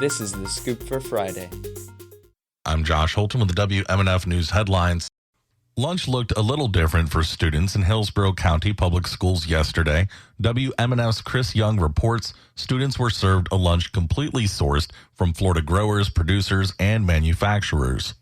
This is The Scoop for Friday. I'm Josh Holton with the WMNF News headlines. Lunch looked a little different for students in Hillsborough County Public Schools yesterday. WMNF's Chris Young reports students were served a lunch completely sourced from Florida growers, producers, and manufacturers.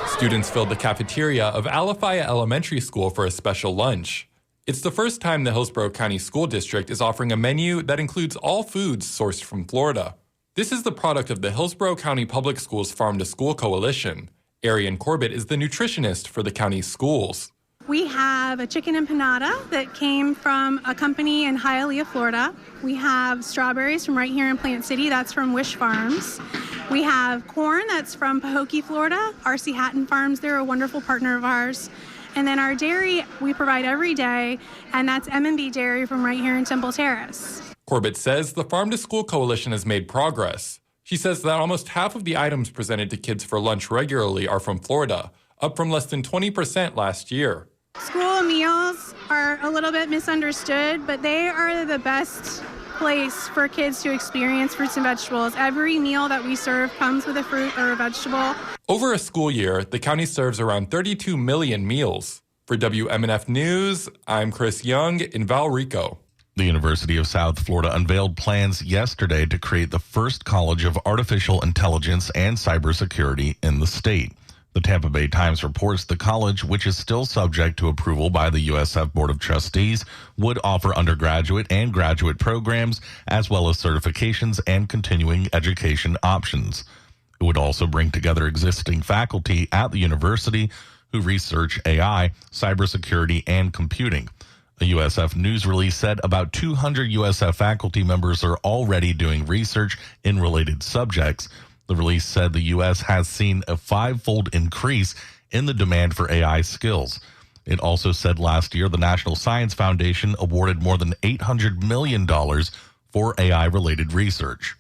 Students filled the cafeteria of Alafaya Elementary School for a special lunch. It's the first time the Hillsborough County School District is offering a menu that includes all foods sourced from Florida. This is the product of the Hillsborough County Public Schools Farm to School Coalition. Arian Corbett is the nutritionist for the county's schools. We have a chicken empanada that came from a company in Hialeah, Florida. We have strawberries from right here in Plant City. That's from Wish Farms. We have corn that's from Pahokee, Florida. R.C. Hatton Farms, they're a wonderful partner of ours. And then our dairy we provide every day, and that's M&B Dairy from right here in Temple Terrace. Corbett says the Farm to School Coalition has made progress. She says that almost half of the items presented to kids for lunch regularly are from Florida, up from less than 20% last year. School meals are a little bit misunderstood, but they are the best place for kids to experience fruits and vegetables. Every meal that we serve comes with a fruit or a vegetable. Over a school year, the county serves around 32 million meals. For WMNF News, I'm Chris Young in Valrico. The University of South Florida unveiled plans yesterday to create the first college of artificial intelligence and cybersecurity in the state. The Tampa Bay Times reports the college, which is still subject to approval by the USF Board of Trustees, would offer undergraduate and graduate programs, as well as certifications and continuing education options. It would also bring together existing faculty at the university who research AI, cybersecurity, and computing. A USF news release said about 200 USF faculty members are already doing research in related subjects. The release said the U.S. has seen a 5-fold increase in the demand for AI skills. It also said last year the National Science Foundation awarded more than $800 million for AI-related research.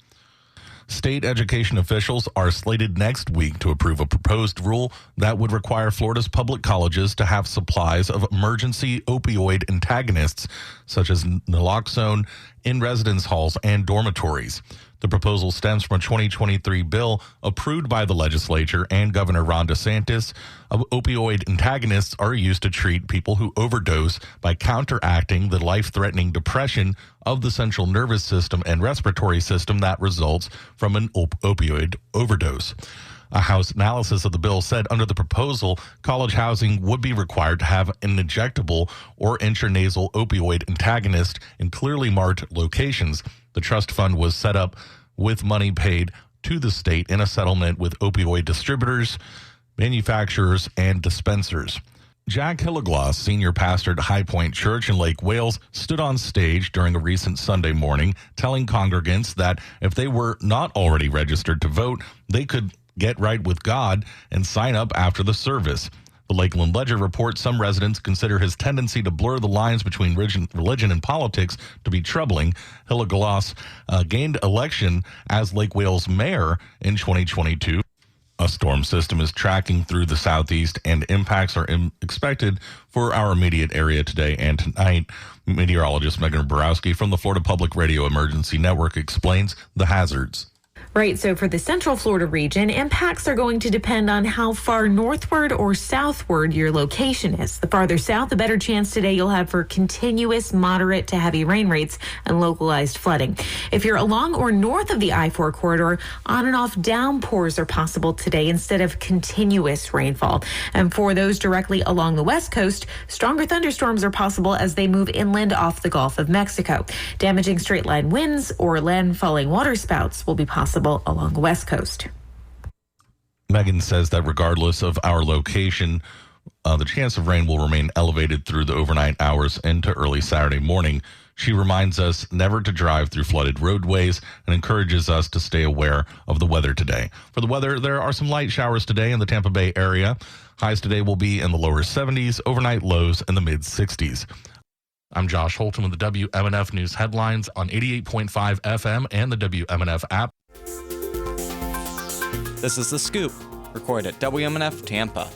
State education officials are slated next week to approve a proposed rule that would require Florida's public colleges to have supplies of emergency opioid antagonists, such as naloxone, in residence halls and dormitories. The proposal stems from a 2023 bill approved by the legislature and Governor Ron DeSantis. Opioid antagonists are used to treat people who overdose by counteracting the life-threatening depression of the central nervous system and respiratory system that results from an opioid overdose. A House analysis of the bill said under the proposal, college housing would be required to have an injectable or intranasal opioid antagonist in clearly marked locations. The trust fund was set up with money paid to the state in a settlement with opioid distributors, manufacturers, and dispensers. Jack Hillegloss, senior pastor at High Point Church in Lake Wales, stood on stage during a recent Sunday morning telling congregants that if they were not already registered to vote, they could get right with God and sign up after the service. The Lakeland Ledger reports some residents consider his tendency to blur the lines between religion and politics to be troubling. Hillegloss gained election as Lake Wales mayor in 2022. A storm system is tracking through the southeast, and impacts are expected for our immediate area today and tonight. Meteorologist Megan Borowski from the Florida Public Radio Emergency Network explains the hazards. Right, so for the Central Florida region, impacts are going to depend on how far northward or southward your location is. The farther south, the better chance today you'll have for continuous moderate to heavy rain rates and localized flooding. If you're along or north of the I-4 corridor, on and off downpours are possible today instead of continuous rainfall. And for those directly along the west coast, stronger thunderstorms are possible as they move inland off the Gulf of Mexico. Damaging straight line winds or landfalling waterspouts will be possible along the west coast. Megan says that regardless of our location, the chance of rain will remain elevated through the overnight hours into early Saturday morning. She reminds us never to drive through flooded roadways and encourages us to stay aware of the weather today. For the weather, there are some light showers today in the Tampa Bay area. Highs today will be in the lower 70s, overnight lows in the mid 60s. I'm Josh Holton with the WMNF News headlines on 88.5 FM and the WMNF app. This is The Scoop, recorded at WMNF Tampa.